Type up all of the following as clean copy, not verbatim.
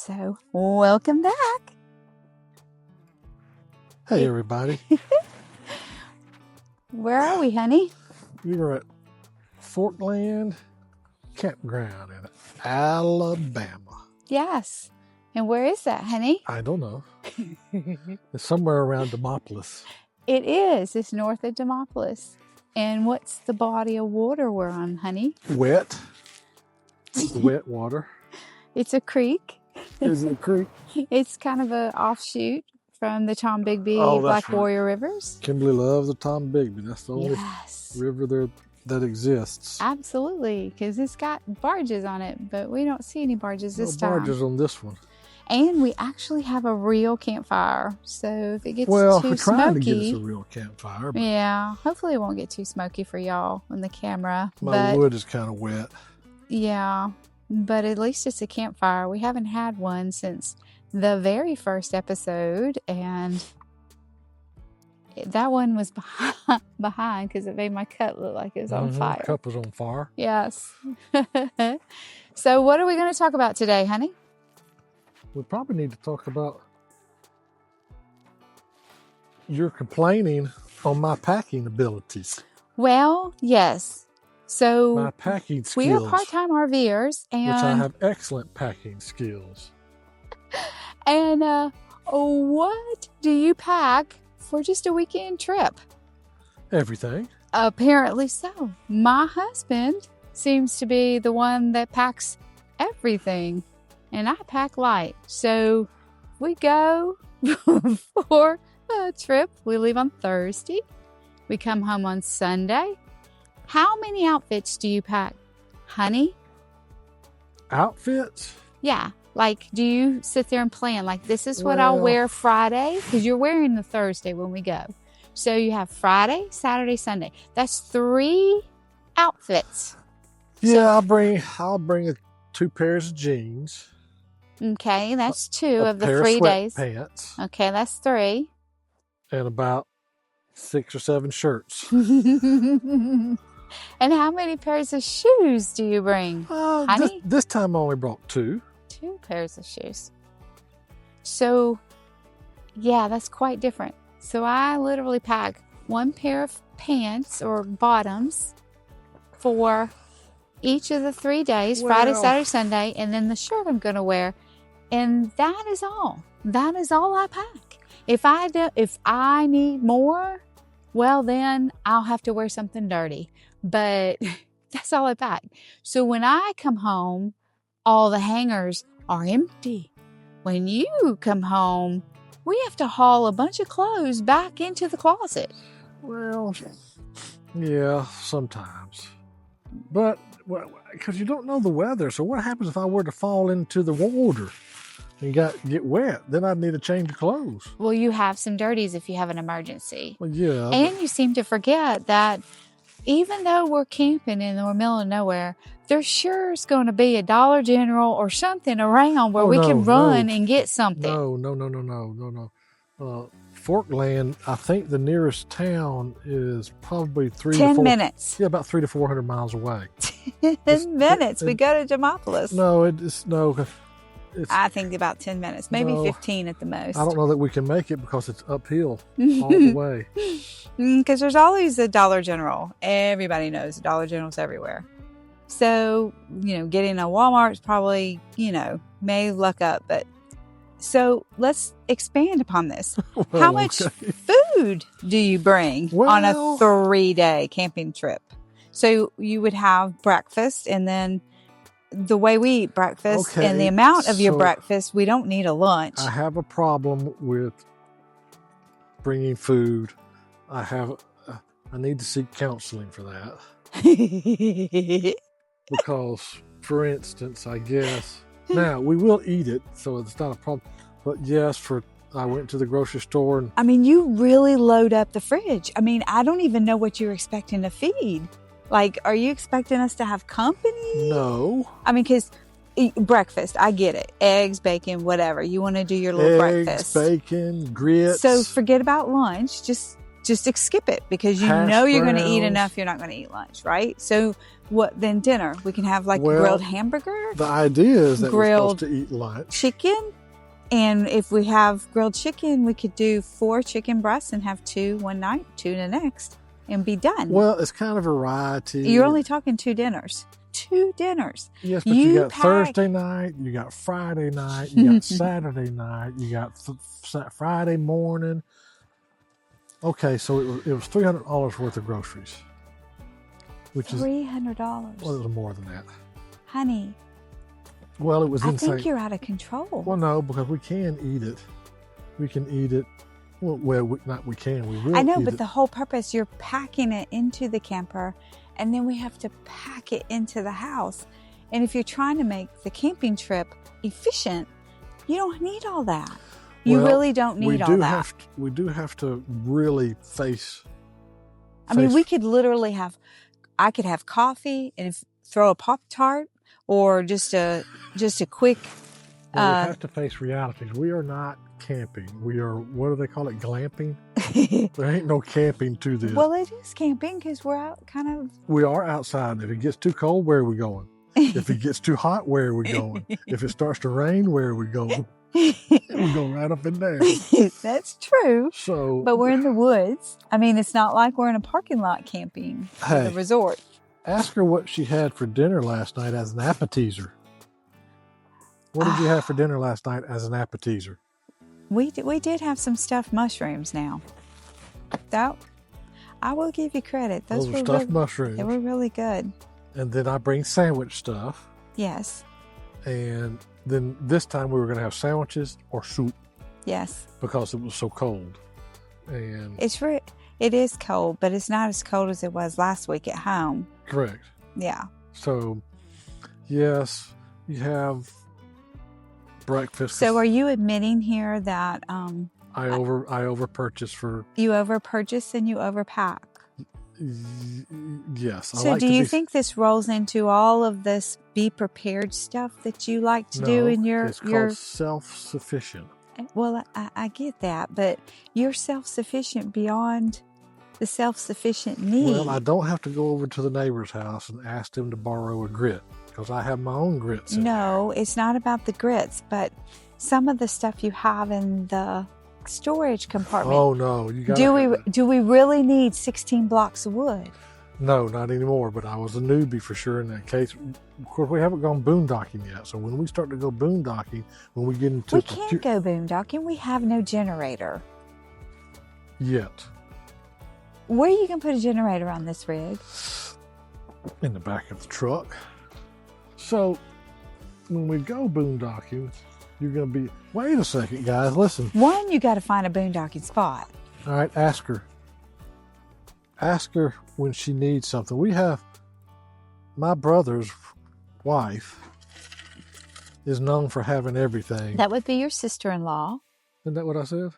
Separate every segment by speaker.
Speaker 1: So, welcome back.
Speaker 2: Hey, everybody.
Speaker 1: Where are we, honey?
Speaker 2: We're at Forkland Campground in Alabama.
Speaker 1: Yes. And where is that, honey?
Speaker 2: I don't know. It's somewhere around Demopolis.
Speaker 1: It is. It's north of Demopolis. And what's the body of water we're on, honey?
Speaker 2: Wet. Wet water.
Speaker 1: It's a creek.
Speaker 2: Is it a creek?
Speaker 1: It's kind of an offshoot from the Tom Bigby Black Warrior Rivers.
Speaker 2: Kimberly loves the Tom Bigby. That's the only
Speaker 1: Yes.
Speaker 2: river there that exists.
Speaker 1: Absolutely, because it's got barges on it, but we don't see any barges this time.
Speaker 2: No barges on this one.
Speaker 1: And we actually have a real campfire, so if it gets
Speaker 2: Well,
Speaker 1: too
Speaker 2: we're trying to
Speaker 1: smoky,
Speaker 2: get us a real campfire. But
Speaker 1: yeah, hopefully it won't get too smoky for y'all on the camera.
Speaker 2: my wood is kind of wet.
Speaker 1: Yeah, but at least it's a campfire. We haven't had one since the very first episode, and that one was behind because it made my cut look like it was on fire.
Speaker 2: The cup was on fire.
Speaker 1: Yes. So what are we going to talk about today, honey?
Speaker 2: We probably need to talk about your complaining on my packing abilities.
Speaker 1: Well, yes. So
Speaker 2: My packing skills.
Speaker 1: we are part-time RVers, and
Speaker 2: which I have excellent packing skills.
Speaker 1: And what do you pack for just a weekend trip?
Speaker 2: Everything.
Speaker 1: Apparently so. My husband seems to be the one that packs everything, and I pack light. So we go for a trip. We leave on Thursday. We come home on Sunday. How many outfits do you pack, honey?
Speaker 2: Outfits?
Speaker 1: Yeah. Like, do you sit there and plan, like, this is what I'll wear Friday? Because you're wearing the Thursday when we go. So you have Friday, Saturday, Sunday. That's 3 outfits.
Speaker 2: Yeah, I'll bring 2 pairs of jeans.
Speaker 1: Okay, that's 2 of the
Speaker 2: pair
Speaker 1: 3
Speaker 2: of
Speaker 1: days.
Speaker 2: Pants.
Speaker 1: Okay, that's 3.
Speaker 2: And about 6 or 7 shirts.
Speaker 1: And how many pairs of shoes do you bring, honey?
Speaker 2: This time I only brought 2.
Speaker 1: 2 pairs of shoes. So, yeah, that's quite different. So I literally pack 1 pair of pants or bottoms for each of the 3 days, Friday, Saturday, Sunday, and then the shirt I'm going to wear. And that is all. That is all I pack. If I need more, well, then I'll have to wear something dirty. But that's all I pack. So when I come home, all the hangers are empty. When you come home, we have to haul a bunch of clothes back into the closet.
Speaker 2: Well, yeah, sometimes. But, because you don't know the weather, so what happens if I were to fall into the water and get wet? Then I'd need a change of clothes.
Speaker 1: Well, you have some dirties if you have an emergency.
Speaker 2: Well, yeah.
Speaker 1: And you seem to forget that even though we're camping in the middle of nowhere, there sure is going to be a Dollar General or something around where we can run and get something.
Speaker 2: No. Forkland, I think the nearest town is probably
Speaker 1: 10 minutes.
Speaker 2: Yeah, about 300 to 400 miles away.
Speaker 1: 10 minutes. We go to Demopolis.
Speaker 2: No,
Speaker 1: I think about 10 minutes, maybe 15 at the most.
Speaker 2: I don't know that we can make it because it's uphill all the way.
Speaker 1: Because there's always a Dollar General. Everybody knows the Dollar General's everywhere. So, getting a Walmart is probably, may luck up. But so let's expand upon this.
Speaker 2: Well,
Speaker 1: how much food do you bring on a 3-day camping trip? So you would have breakfast, and then the way we eat breakfast and the amount of your breakfast, we don't need a lunch.
Speaker 2: I have a problem with bringing food. I need to seek counseling for that. Because, for instance, I guess, now we will eat it, so it's not a problem. But yes, I went to the grocery store and...
Speaker 1: I mean, you really load up the fridge. I mean, I don't even know what you're expecting to feed. Like, are you expecting us to have company?
Speaker 2: No.
Speaker 1: I mean, because breakfast, I get it. Eggs, bacon, whatever. You want to do your little breakfast.
Speaker 2: Eggs, bacon, grits.
Speaker 1: So forget about lunch. Just just skip it because you
Speaker 2: Hash
Speaker 1: know you're going to eat
Speaker 2: browns.
Speaker 1: enough. You're not going to eat lunch, right? So what then dinner? We can have like
Speaker 2: Well,
Speaker 1: grilled hamburger,
Speaker 2: The idea is that
Speaker 1: grilled
Speaker 2: we're supposed to eat lunch.
Speaker 1: chicken. And if we have grilled chicken, we could do 4 chicken breasts and have 2 one night, 2 the next, and be done.
Speaker 2: Well, it's kind of variety.
Speaker 1: You're only talking 2 dinners. 2 dinners.
Speaker 2: Yes, but you got
Speaker 1: pack-
Speaker 2: Thursday night, you got Friday night, you got Saturday night, you got Friday morning. Okay, so it was $300 worth of groceries, which is
Speaker 1: $300.
Speaker 2: well, it was more than that.
Speaker 1: Honey,
Speaker 2: Well, it was
Speaker 1: I
Speaker 2: insane.
Speaker 1: think you're out of control.
Speaker 2: Well, no, because we can eat it. We can eat it. Well, we will.
Speaker 1: I know,
Speaker 2: eat
Speaker 1: but
Speaker 2: it.
Speaker 1: the whole purpose, you're packing it into the camper, and then we have to pack it into the house. And if you're trying to make the camping trip efficient, you don't need all that. You
Speaker 2: Well,
Speaker 1: really don't need all that.
Speaker 2: We do have to really face.
Speaker 1: I mean, we could literally I could have coffee and throw a Pop-Tart or just a quick.
Speaker 2: We have to face realities. We are not camping. We are, what do they call it, glamping? There ain't no camping to this.
Speaker 1: Well, it is camping because we're out kind of.
Speaker 2: We are outside. If it gets too cold, where are we going? If it gets too hot, where are we going? If it starts to rain, where are we going? We go right up and down.
Speaker 1: That's true.
Speaker 2: So,
Speaker 1: But we're in the woods. I mean, it's not like we're in a parking lot camping at the resort.
Speaker 2: Ask her what she had for dinner last night as an appetizer. What did you have for dinner last night as an appetizer?
Speaker 1: We did have some stuffed mushrooms now. That, I will give you credit.
Speaker 2: Those were stuffed mushrooms.
Speaker 1: They were really good.
Speaker 2: And then I bring sandwich stuff.
Speaker 1: Yes.
Speaker 2: And then this time we were going to have sandwiches or soup
Speaker 1: Yes.
Speaker 2: because it was so cold. And
Speaker 1: it is cold, but it's not as cold as it was last week at home.
Speaker 2: correct.
Speaker 1: Yeah.
Speaker 2: So, yes, you have breakfast.
Speaker 1: So are you admitting here that
Speaker 2: I over purchase for.
Speaker 1: you over purchase and you overpack?
Speaker 2: Yes.
Speaker 1: So do you think this rolls into all of this be prepared stuff that you like to do in
Speaker 2: it's called self-sufficient.
Speaker 1: Well, I get that, but you're self-sufficient beyond the self-sufficient need.
Speaker 2: Well, I don't have to go over to the neighbor's house and ask them to borrow a grit because I have my own grits.
Speaker 1: No, it's not about the grits, but some of the stuff you have in the storage compartment.
Speaker 2: Oh no, you got.
Speaker 1: Do we really need 16 blocks of wood?
Speaker 2: No, not anymore. But I was a newbie for sure in that case. Of course, we haven't gone boondocking yet. So when we start to go boondocking, when we get into
Speaker 1: We can't go boondocking. We have no generator.
Speaker 2: Yet.
Speaker 1: Where are you going to put a generator on this rig?
Speaker 2: In the back of the truck. So when we go boondocking, you're going to be. Wait a second, guys. Listen.
Speaker 1: One, you got to find a boondocking spot.
Speaker 2: All right, ask her. Ask her when she needs something. We have my brother's wife is known for having everything.
Speaker 1: That would be your sister-in-law.
Speaker 2: Isn't that what I said?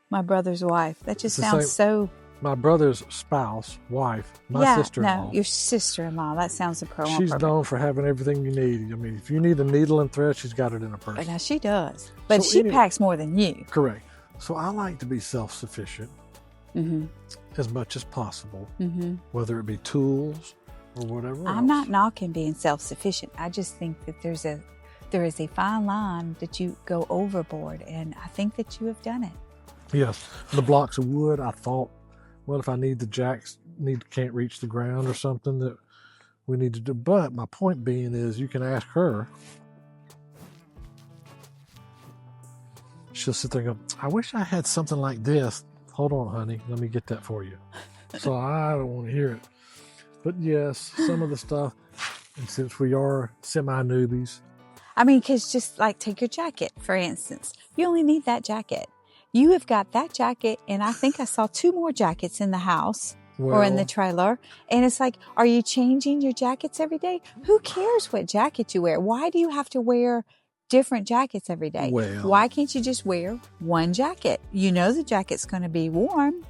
Speaker 1: My brother's wife. That just
Speaker 2: It's the
Speaker 1: sounds so.
Speaker 2: My brother's spouse, wife, my sister-in-law.
Speaker 1: No, your sister-in-law. That sounds appropriate.
Speaker 2: She's known for having everything you need. I mean, if you need a needle and thread, she's got it in her purse.
Speaker 1: Now she does, but
Speaker 2: So
Speaker 1: she
Speaker 2: anyway-
Speaker 1: packs more than you.
Speaker 2: Correct. So I like to be self-sufficient
Speaker 1: Mm-hmm.
Speaker 2: as much as possible,
Speaker 1: Mm-hmm.
Speaker 2: whether it be tools or whatever
Speaker 1: I'm
Speaker 2: else.
Speaker 1: not knocking being self-sufficient. I just think that there is a fine line that you go overboard, and I think that you have done it.
Speaker 2: Yes, the blocks of wood. I thought, well, if I need the jacks, can't reach the ground or something that we need to do. But my point being is, you can ask her. She'll sit there and go, I wish I had something like this. Hold on, honey. Let me get that for you. So I don't want to hear it. But yes, some of the stuff, and since we are semi-newbies.
Speaker 1: I mean, because just like take your jacket, for instance. You only need that jacket. You have got that jacket, and I think I saw 2 more jackets in the house or in the trailer. And it's like, are you changing your jackets every day? Who cares what jacket you wear? Why do you have to wear different jackets every day?
Speaker 2: Well,
Speaker 1: why can't you just wear one jacket? You know the jacket's going to be warm.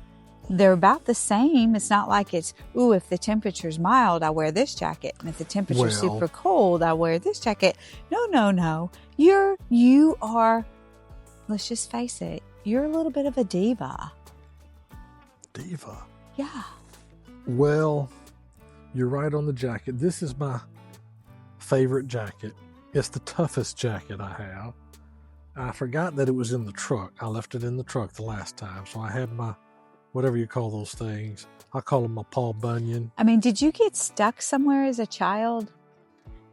Speaker 1: They're about the same. It's not like it's, ooh, if the temperature's mild, I wear this jacket. And if the temperature's super cold, I wear this jacket. No. You are, let's just face it, you're a little bit of a diva.
Speaker 2: Diva.
Speaker 1: Yeah.
Speaker 2: Well, you're right on the jacket. This is my favorite jacket. It's the toughest jacket I have. I forgot that it was in the truck. I left it in the truck the last time. So I had my, whatever you call those things. I call them my Paul Bunyan.
Speaker 1: I mean, did you get stuck somewhere as a child?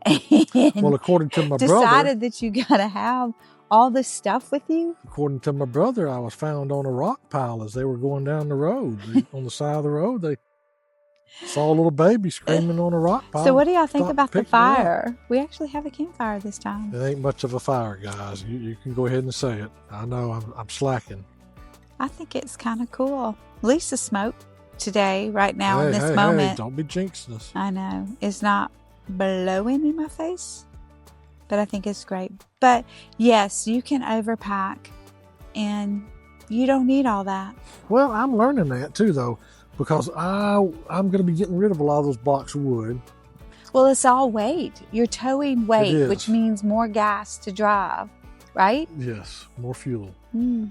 Speaker 2: Well, according to my brother,
Speaker 1: decided that you gotta have all this stuff with you?
Speaker 2: according to my brother, I was found on a rock pile as they were going down the road. On the side of the road, they saw a little baby screaming on a rock pile.
Speaker 1: So what do y'all think
Speaker 2: Stopped and
Speaker 1: about the
Speaker 2: picked me up.
Speaker 1: fire? We actually have a campfire this time.
Speaker 2: It ain't much of a fire, guys. You can go ahead and say it. I know I'm slacking.
Speaker 1: I think it's kind of cool. At least the smoke today, right now, in this
Speaker 2: Hey,
Speaker 1: moment.
Speaker 2: don't be jinxing us.
Speaker 1: I know. It's not blowing in my face, but I think it's great. But yes, you can overpack and you don't need all that.
Speaker 2: Well, I'm learning that too, though, because I'm going to be getting rid of a lot of those blocks of wood.
Speaker 1: Well, it's all weight. You're towing weight,
Speaker 2: is.
Speaker 1: which means more gas to drive, right?
Speaker 2: Yes, more fuel.
Speaker 1: Mm.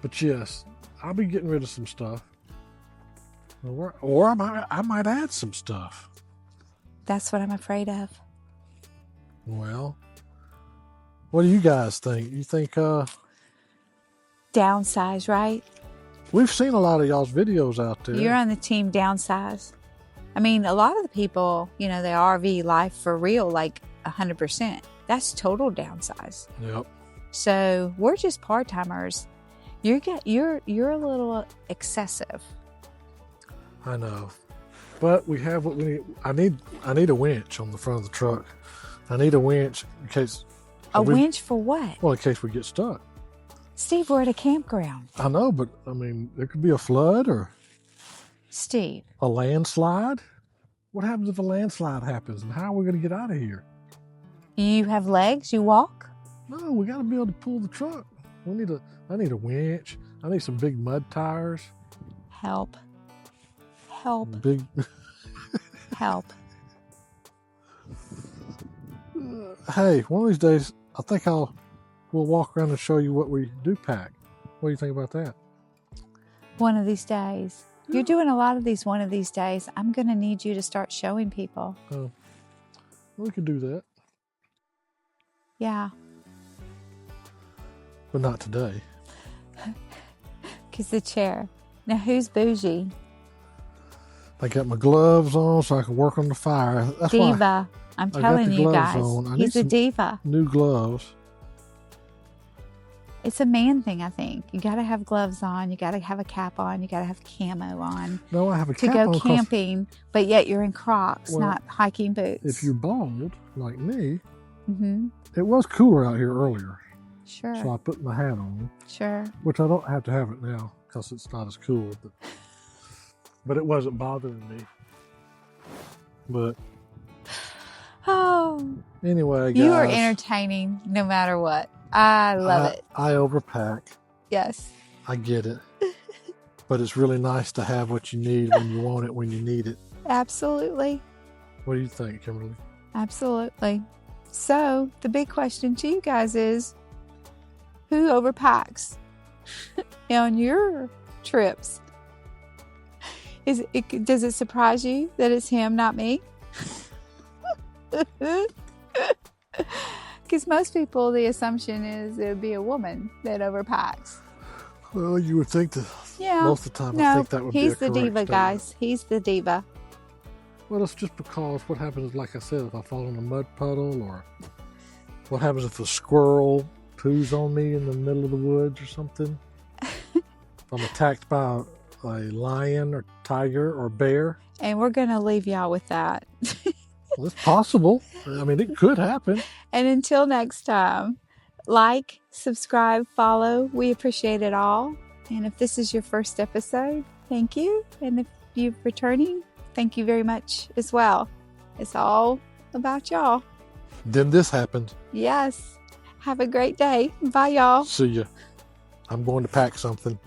Speaker 2: But yes, I'll be getting rid of some stuff. Or I might add some stuff.
Speaker 1: That's what I'm afraid of.
Speaker 2: Well, what do you guys think? You think
Speaker 1: Downsize, right?
Speaker 2: we've seen a lot of y'all's videos out there?
Speaker 1: You're on the team downsize. I mean, a lot of the people, you know, the RV life for real, like 100%. That's total downsize.
Speaker 2: Yep.
Speaker 1: So we're just part-timers. You're a little excessive.
Speaker 2: I know. But we have what we need. I need a winch on the front of the truck. I need a winch in case.
Speaker 1: A winch for what?
Speaker 2: Well, in case we get stuck.
Speaker 1: Steve, we're at a campground.
Speaker 2: I know, but I mean, there could be a flood or
Speaker 1: Steve.
Speaker 2: a landslide. What happens if a landslide happens, and how are we going to get out of here?
Speaker 1: You have legs? You walk?
Speaker 2: No, we got to be able to pull the truck. I need a winch. I need some big mud tires.
Speaker 1: Help.
Speaker 2: Big.
Speaker 1: Help.
Speaker 2: Hey, one of these days, I think we'll walk around and show you what we do pack. What do you think about that?
Speaker 1: One of these days. You're doing a lot of these one of these days. I'm going to need you to start showing people.
Speaker 2: Oh, we could do that,
Speaker 1: Yeah.
Speaker 2: but not today.
Speaker 1: Because the chair. Now, who's bougie?
Speaker 2: I got my gloves on so I can work on the fire. That's why
Speaker 1: Diva. I'm
Speaker 2: got
Speaker 1: telling
Speaker 2: the
Speaker 1: you
Speaker 2: gloves
Speaker 1: guys.
Speaker 2: on. I need
Speaker 1: He's a
Speaker 2: some
Speaker 1: diva.
Speaker 2: new gloves.
Speaker 1: It's a man thing, I think. You got to have gloves on. You got to have a cap on. You got to have camo on
Speaker 2: No, I have a
Speaker 1: to
Speaker 2: cap
Speaker 1: go
Speaker 2: on 'cause
Speaker 1: camping, but yet you're in Crocs,
Speaker 2: Well,
Speaker 1: not hiking boots.
Speaker 2: if you're bald like me,
Speaker 1: Mm-hmm.
Speaker 2: it was cooler out here earlier,
Speaker 1: Sure.
Speaker 2: so I put my hat on,
Speaker 1: Sure.
Speaker 2: which I don't have to have it now because it's not as cool. But it wasn't bothering me. But
Speaker 1: Oh,
Speaker 2: anyway, guys,
Speaker 1: you are entertaining no matter what. I love it.
Speaker 2: I overpack.
Speaker 1: Yes.
Speaker 2: I get it. But it's really nice to have what you need when you want it, when you need it.
Speaker 1: Absolutely.
Speaker 2: What do you think, Kimberly?
Speaker 1: Absolutely. So the big question to you guys is, who overpacks on your trips? Does it surprise you that it's him, not me? Because most people, the assumption is it would be a woman that overpacks.
Speaker 2: Well, you would think that
Speaker 1: Yeah.
Speaker 2: most of the time I
Speaker 1: No,
Speaker 2: think that would be a
Speaker 1: he's the
Speaker 2: correct
Speaker 1: diva,
Speaker 2: statement.
Speaker 1: guys. He's the diva.
Speaker 2: Well, it's just because what happens, like I said, if I fall in a mud puddle, or what happens if a squirrel poos on me in the middle of the woods or something? If I'm attacked by a lion or tiger or bear.
Speaker 1: And we're going to leave y'all with that.
Speaker 2: Well, it's possible. I mean, it could happen.
Speaker 1: And until next time, like, subscribe, follow. We appreciate it all. And if this is your first episode, thank you. And if you're returning, thank you very much as well. It's all about y'all.
Speaker 2: Then this happened.
Speaker 1: Yes. Have a great day. Bye, y'all.
Speaker 2: See ya. I'm going to pack something.